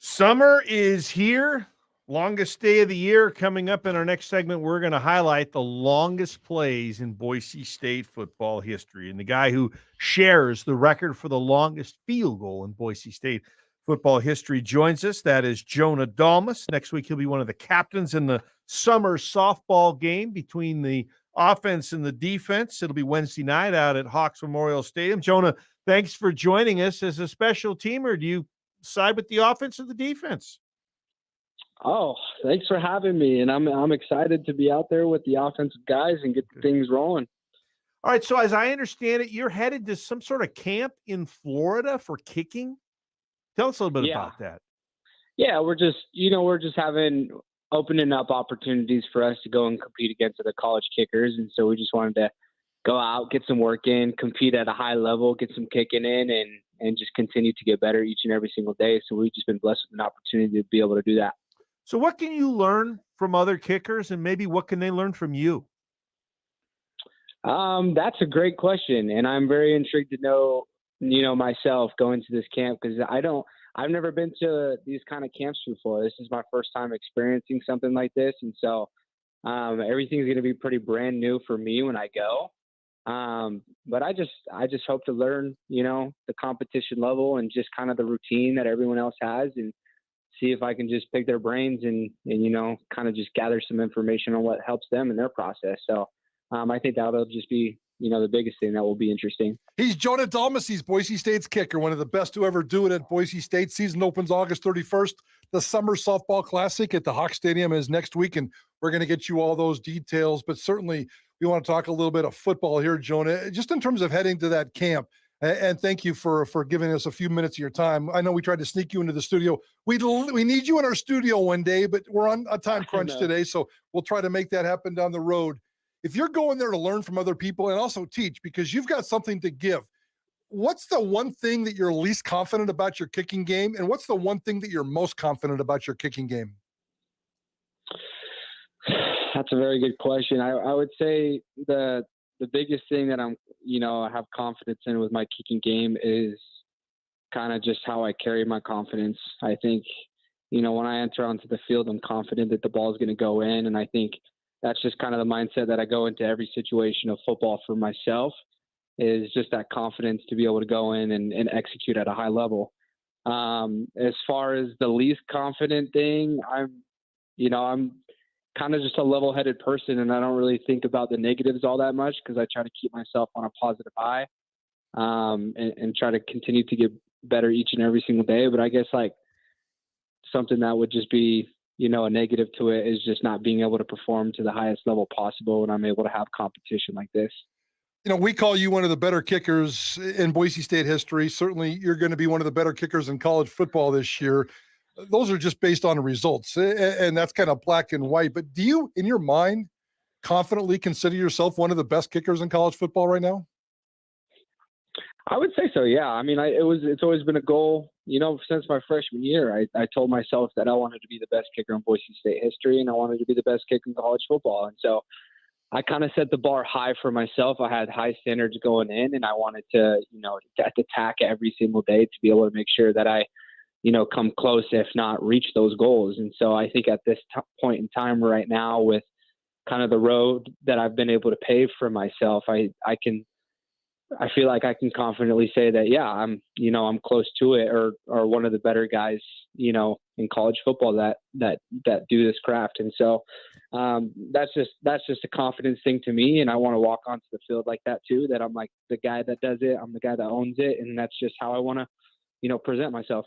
Summer is here. Longest day of the year. Coming up in our next segment, we're going to highlight the longest plays in Boise State football history. And the guy who shares the record for the longest field goal in Boise State football history joins us. That is Jonah Dalmas. Next week, he'll be one of the captains in the summer softball game between the offense and the defense. It'll be Wednesday night out at Hawks Memorial Stadium. Jonah, thanks for joining us. As a special teamer, do you side with the offense or the defense? Oh, thanks for having me. And I'm excited to be out there with the offensive guys and get things rolling. All right. So as I understand it, you're headed to some sort of camp in Florida for kicking. Tell us a little bit about that. Yeah, we're just opening up opportunities for us to go and compete against the college kickers. And so we just wanted to go out, get some work in, compete at a high level, get some kicking in, and just continue to get better each and every single day. So we've just been blessed with an opportunity to be able to do that. So what can you learn from other kickers, and maybe what can they learn from you? That's a great question. And I'm very intrigued to know, myself going to this camp, because I've never been to these kind of camps before. This is my first time experiencing something like this. And so everything's going to be pretty brand new for me when I go. But I just hope to learn, the competition level and just kind of the routine that everyone else has, and see if I can just pick their brains and kind of just gather some information on what helps them in their process. So I think that'll just be, the biggest thing that will be interesting. He's Jonah Dalmas. He's Boise State's kicker, one of the best to ever do it at Boise State. Season opens August 31st. The Summer Softball Classic at the Hawk Stadium is next week, and we're going to get you all those details. But certainly we want to talk a little bit of football here, Jonah, just in terms of heading to that camp. And thank you for giving us a few minutes of your time. I know we tried to sneak you into the studio. We need you in our studio one day, but we're on a time crunch today, so we'll try to make that happen down the road. If you're going there to learn from other people and also teach, because you've got something to give, what's the one thing that you're least confident about your kicking game, and what's the one thing that you're most confident about your kicking game? That's a very good question. I would say the biggest thing that I have confidence in with my kicking game is kind of just how I carry my confidence. I think, when I enter onto the field, I'm confident that the ball is going to go in. And I think that's just kind of the mindset that I go into every situation of football for myself, is just that confidence to be able to go in and execute at a high level. As far as the least confident thing, I'm kind of just a level-headed person, and I don't really think about the negatives all that much, because I try to keep myself on a positive high, and try to continue to get better each and every single day. But I guess something that would just be, a negative to it is just not being able to perform to the highest level possible when I'm able to have competition like this. We call you one of the better kickers in Boise State history. Certainly you're going to be one of the better kickers in college football this year. Those are just based on the results, and that's kind of black and white. But do you, in your mind, confidently consider yourself one of the best kickers in college football right now? I would say so, yeah. I mean, it's always been a goal, since my freshman year. I told myself that I wanted to be the best kicker in Boise State history, and I wanted to be the best kicker in college football. And so I kind of set the bar high for myself. I had high standards going in, and I wanted to, attack every single day to be able to make sure that I, come close, if not reach those goals. And so I think at this point in time right now, with kind of the road that I've been able to pave for myself, I feel like I can confidently say that, yeah, I'm close to it, or one of the better guys, in college football that do this craft. And so that's just a confidence thing to me. And I want to walk onto the field like that too, that I'm like the guy that does it. I'm the guy that owns it. And that's just how I want to, present myself.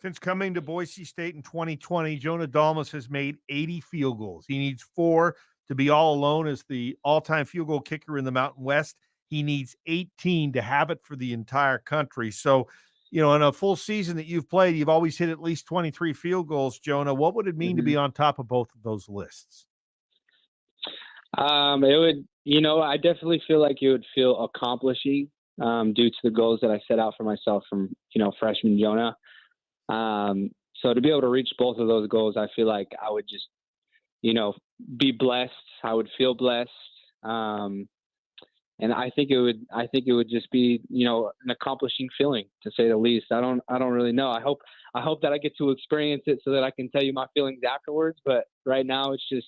Since coming to Boise State in 2020, Jonah Dalmas has made 80 field goals. He needs 4 to be all alone as the all-time field goal kicker in the Mountain West. He needs 18 to have it for the entire country. So, in a full season that you've played, you've always hit at least 23 field goals, Jonah. What would it mean to be on top of both of those lists? It would, I definitely feel like it would feel accomplishing due to the goals that I set out for myself from, freshman Jonah. So to be able to reach both of those goals, I feel like I would just, be blessed. I would feel blessed. And I think it would just be, an accomplishing feeling, to say the least. I don't really know. I hope that I get to experience it so that I can tell you my feelings afterwards. But right now it's just,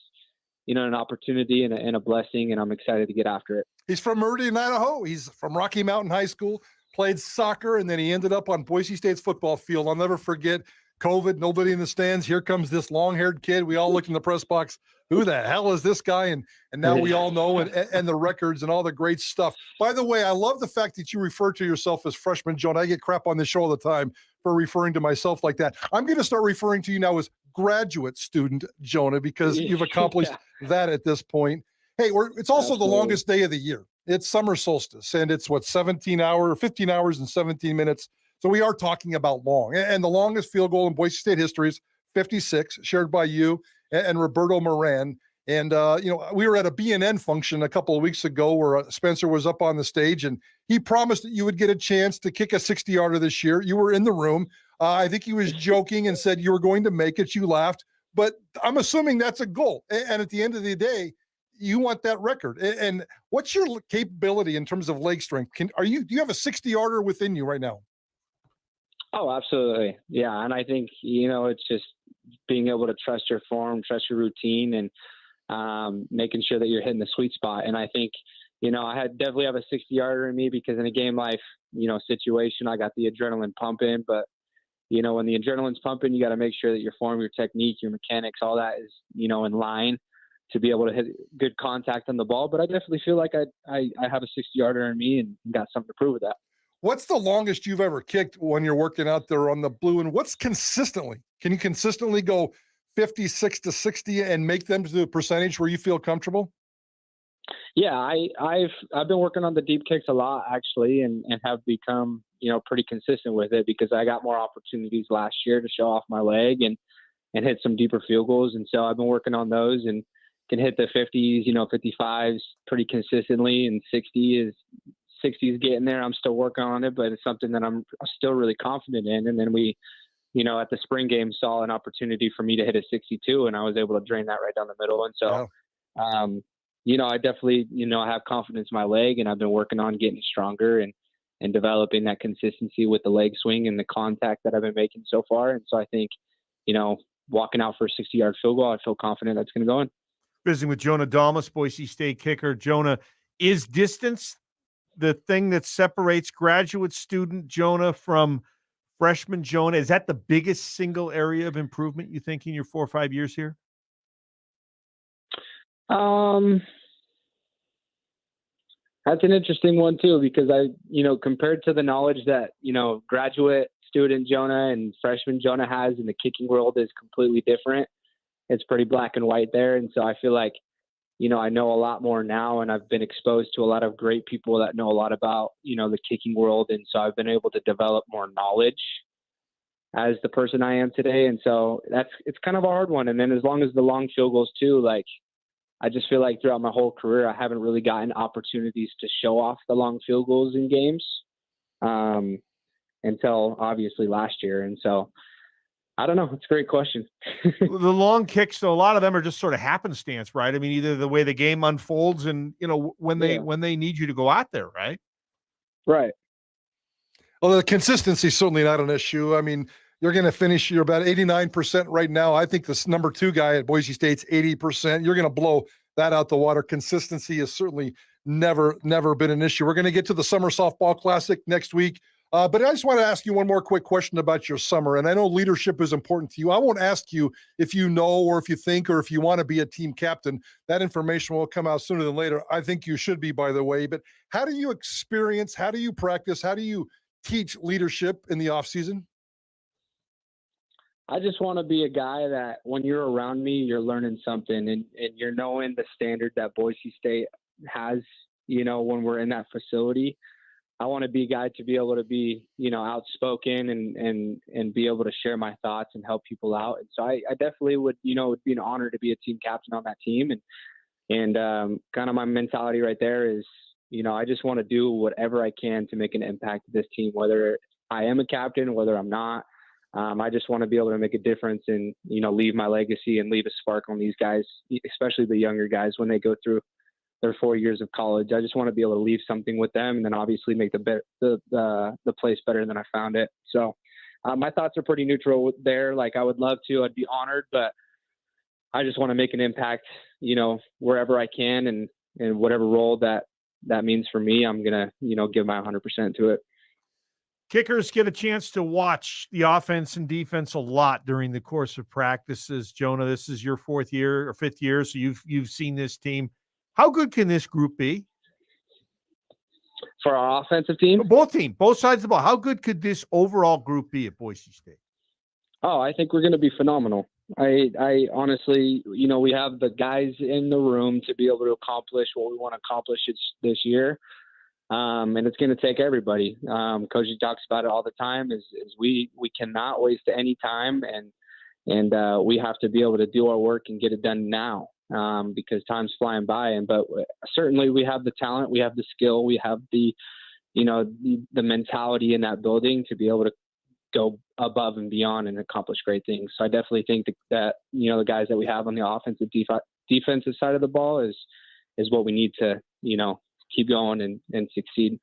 an opportunity and a blessing, and I'm excited to get after it. He's from Meridian, Idaho. He's from Rocky Mountain High School, played soccer, and then he ended up on Boise State's football field. I'll never forget COVID, nobody in the stands. Here comes this long-haired kid. We all looked in the press box. Who the hell is this guy? And now we all know, and the records and all the great stuff. By the way, I love the fact that you refer to yourself as freshman Jonah. I get crap on this show all the time for referring to myself like that. I'm going to start referring to you now as graduate student Jonah, because you've accomplished that at this point. Hey, it's also the longest day of the year. It's summer solstice, and it's 15 hours and 17 minutes. So we are talking about long. And the longest field goal in Boise State history is 56, shared by you and Roberto Moran. And, we were at a BNN function a couple of weeks ago where Spencer was up on the stage, and he promised that you would get a chance to kick a 60-yarder this year. You were in the room. I think he was joking and said you were going to make it. You laughed. But I'm assuming that's a goal. And at the end of the day, you want that record. And what's your capability in terms of leg strength? Do you have a 60-yarder within you right now? Oh, absolutely. Yeah. And I think, it's just being able to trust your form, trust your routine, and making sure that you're hitting the sweet spot. And I think, I definitely have a 60-yarder in me, because in a game life, situation, I got the adrenaline pumping. But, when the adrenaline's pumping, you got to make sure that your form, your technique, your mechanics, all that is, in line to be able to hit good contact on the ball. But I definitely feel like I have a 60-yarder in me and got something to prove with that. What's the longest you've ever kicked when you're working out there on the blue? And can you consistently go 56 to 60 and make them to the percentage where you feel comfortable? Yeah, I've been working on the deep kicks a lot, actually, and have become, pretty consistent with it, because I got more opportunities last year to show off my leg and hit some deeper field goals. And so I've been working on those and can hit the 50s, 55s pretty consistently, and 60s getting there. I'm still working on it, but it's something that I'm still really confident in. And then we, at the spring game, saw an opportunity for me to hit a 62, and I was able to drain that right down the middle. And so, I definitely, I have confidence in my leg, and I've been working on getting stronger and developing that consistency with the leg swing and the contact that I've been making so far. And so I think, walking out for a 60-yard field goal, I feel confident that's going to go in. Visiting with Jonah Dalmas, Boise State kicker. Jonah, is distance the thing that separates graduate student Jonah from freshman Jonah? Is that the biggest single area of improvement you think in your 4 or 5 years here? That's an interesting one too, because compared to the knowledge that, graduate student Jonah and freshman Jonah has in the kicking world is completely different. It's pretty black and white there. And so I feel like, I know a lot more now, and I've been exposed to a lot of great people that know a lot about, the kicking world. And so I've been able to develop more knowledge as the person I am today. And so it's kind of a hard one. And then as long as the long field goals too, like, I just feel like throughout my whole career, I haven't really gotten opportunities to show off the long field goals in games until obviously last year. And so I don't know. It's a great question. The long kicks, so a lot of them are just sort of happenstance, right? I mean, either the way the game unfolds and, when they need you to go out there, right? Right. Well, the consistency is certainly not an issue. I mean, you're going to finish, you're about 89% right now. I think this number 2 guy at Boise State's 80%. You're going to blow that out the water. Consistency has certainly never been an issue. We're going to get to the Summer Softball Classic next week. But I just want to ask you one more quick question about your summer. And I know leadership is important to you. I won't ask you if you know or if you think or if you want to be a team captain. That information will come out sooner than later. I think you should be, by the way. But how do you experience, how do you practice, how do you teach leadership in the off season? I just want to be a guy that when you're around me, you're learning something and you're knowing the standard that Boise State has, when we're in that facility. I want to be a guy to be able to be, outspoken and be able to share my thoughts and help people out. And so I definitely would, it would be an honor to be a team captain on that team. And kind of my mentality right there is, I just want to do whatever I can to make an impact to this team, whether I am a captain, whether I'm not. I just want to be able to make a difference and, leave my legacy and leave a spark on these guys, especially the younger guys when they go through their 4 years of college. I just want to be able to leave something with them, and then obviously make the place better than I found it. So my thoughts are pretty neutral there. Like, I would love to, I'd be honored, but I just want to make an impact, wherever I can, and whatever role that means for me, I'm going to, give my 100% to it. Kickers get a chance to watch the offense and defense a lot during the course of practices. Jonah, this is your 4th year or 5th year, so you've seen this team. How good can this group be? For our offensive team? Both sides of the ball. How good could this overall group be at Boise State? Oh, I think we're going to be phenomenal. I honestly, we have the guys in the room to be able to accomplish what we want to accomplish this year. And it's going to take everybody. Coach talks about it all the time is we cannot waste any time, and we have to be able to do our work and get it done now, because time's flying by. But certainly we have the talent, we have the skill, we have the mentality in that building to be able to go above and beyond and accomplish great things. So I definitely think that the guys that we have on the offensive defensive side of the ball is what we need to keep going and succeed.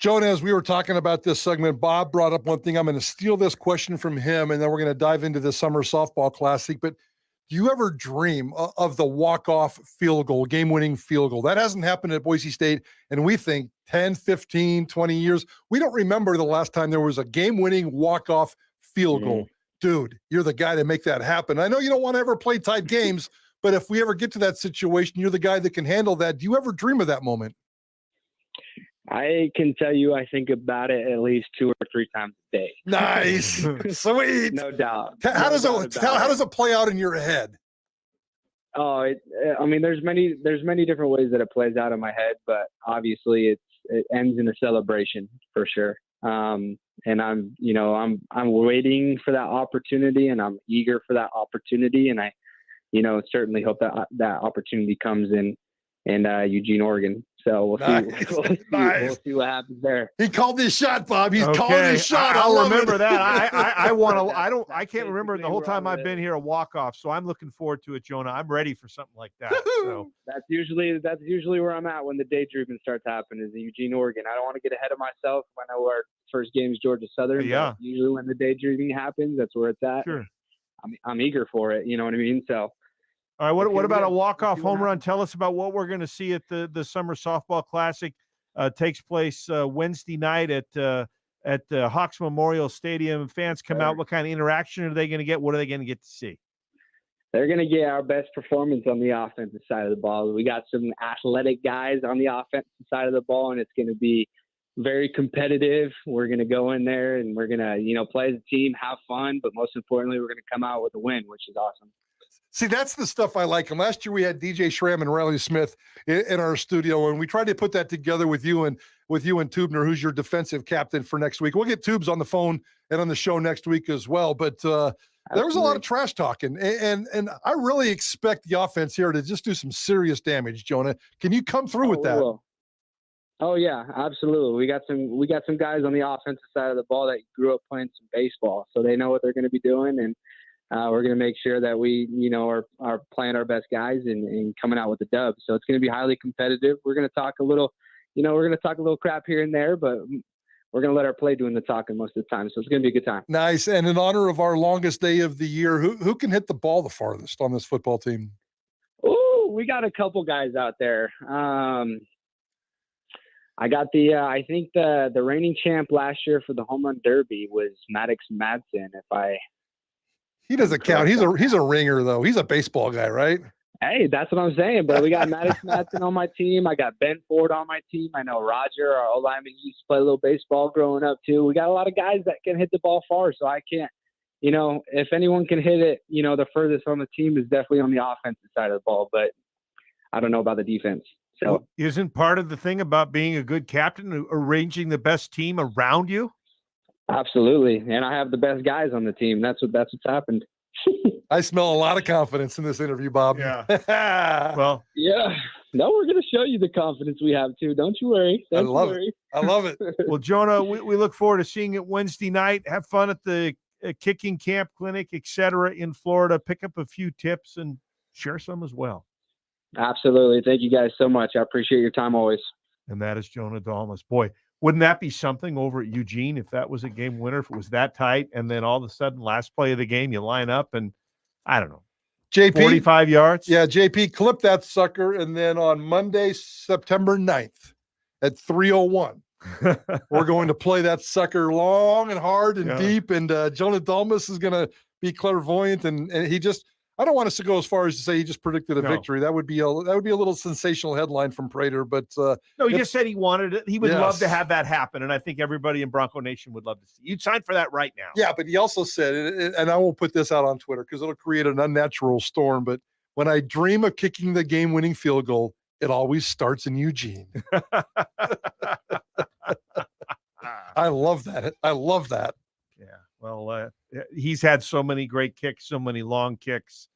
Jonah, as we were talking about this segment, Bob brought up one thing. I'm going to steal this question from him, and then we're going to dive into the Summer Softball Classic. But do you ever dream of the walk-off field goal, game-winning field goal? That hasn't happened at Boise State, and we think 10, 15, 20 years. We don't remember the last time there was a game-winning walk-off field goal. Dude, you're the guy to make that happen. I know you don't want to ever play tight games, but if we ever get to that situation, you're the guy that can handle that. Do you ever dream of that moment? I can tell you, I think about it at least 2 or 3 times a day. Nice. Sweet. No doubt. How does it play out in your head? Oh, there's many different ways that it plays out in my head, but obviously it ends in a celebration for sure. And I'm waiting for that opportunity, and I'm eager for that opportunity. And I, certainly hope that opportunity comes in Eugene, Oregon. So we'll see. We'll see what happens there. He called his shot, Bob. He's calling his shot. I'll remember that. I can't remember the whole time I've been here a walk-off. So I'm looking forward to it, Jonah. I'm ready for something like that. So that's usually where I'm at when the daydreaming starts happening, is in Eugene, Oregon. I don't want to get ahead of myself. I know our first game is Georgia Southern. Yeah. Usually when the daydreaming happens, that's where it's at. Sure. I'm eager for it. You know what I mean? So. All right. What about a walk-off home run? Tell us about what we're going to see at the Summer Softball Classic. Takes place Wednesday night at Hawks Memorial Stadium. Fans come out. What kind of interaction are they going to get? What are they going to get to see? They're going to get our best performance on the offensive side of the ball. We got some athletic guys on the offensive side of the ball, and it's going to be very competitive. We're going to go in there and we're going to, play as a team, have fun, but most importantly, we're going to come out with a win, which is awesome. See, that's the stuff I like. And last year we had DJ Schramm and Riley Smith in our studio, and we tried to put that together with you and Tubner, who's your defensive captain for next week. We'll get Tubes on the phone and on the show next week as well. But there was a lot of trash talking, and I really expect the offense here to just do some serious damage. Jonah, can you come through with that? Oh yeah, absolutely. We got some guys on the offensive side of the ball that grew up playing some baseball, so they know what they're going to be doing, and we're going to make sure that we, are playing our best guys and coming out with the dub. So it's going to be highly competitive. We're going to talk a little, crap here and there, but we're going to let our play doing the talking most of the time. So it's going to be a good time. Nice. And in honor of our longest day of the year, who can hit the ball the farthest on this football team? Oh, we got a couple guys out there. I got I think the reigning champ last year for the home run derby was Maddox Madsen. He doesn't count. He's a ringer though. He's a baseball guy, right? Hey, that's what I'm saying. But we got Maddox Madsen on my team. I got Ben Ford on my team. I know Roger, our O-lineman, used to play a little baseball growing up too. We got a lot of guys that can hit the ball far. So I can't, if anyone can hit it, the furthest on the team is definitely on the offensive side of the ball. But I don't know about the defense. So isn't part of the thing about being a good captain arranging the best team around you? Absolutely. And I have the best guys on the team. That's what's happened. I smell a lot of confidence in this interview, Bob. Yeah. Well, yeah. No, we're going to show you the confidence we have too. Don't you worry. I love it. Well, Jonah, we look forward to seeing it Wednesday night. Have fun at the kicking camp clinic, etc. in Florida. Pick up a few tips and share some as well. Absolutely. Thank you guys so much. I appreciate your time always. And that is Jonah Dalmas. Boy, wouldn't that be something over at Eugene if that was a game winner, if it was that tight, and then all of a sudden, last play of the game, you line up and, I don't know, JP, 45 yards? Yeah, JP, clip that sucker, and then on Monday, September 9th at 3:01, we're going to play that sucker long and hard and deep, and Jonah Dalmas is going to be clairvoyant, and he just – I don't want us to go as far as to say he just predicted a victory. That would be a little sensational headline from Prater, but no, he just said he wanted it. He would love to have that happen, and I think everybody in Bronco Nation would love to see. You'd sign for that right now. Yeah, but he also said, and I won't put this out on Twitter because it'll create an unnatural storm, but when I dream of kicking the game-winning field goal, it always starts in Eugene. I love that. I love that. Yeah. Well, he's had so many great kicks, so many long kicks.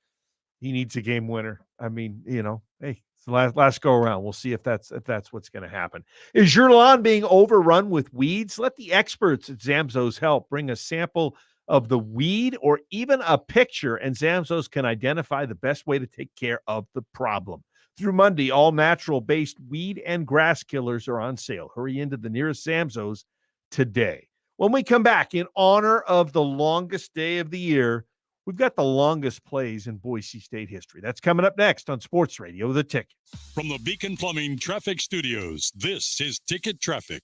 He needs a game winner. I mean, hey, it's the last go around. We'll see if that's what's going to happen. Is your lawn being overrun with weeds? Let the experts at Zamzows help. Bring a sample of the weed or even a picture, and Zamzows can identify the best way to take care of the problem. Through Monday, all natural-based weed and grass killers are on sale. Hurry into the nearest Zamzows today. When we come back, in honor of the longest day of the year, we've got the longest plays in Boise State history. That's coming up next on Sports Radio The Ticket. From the Beacon Plumbing Traffic Studios, this is Ticket Traffic.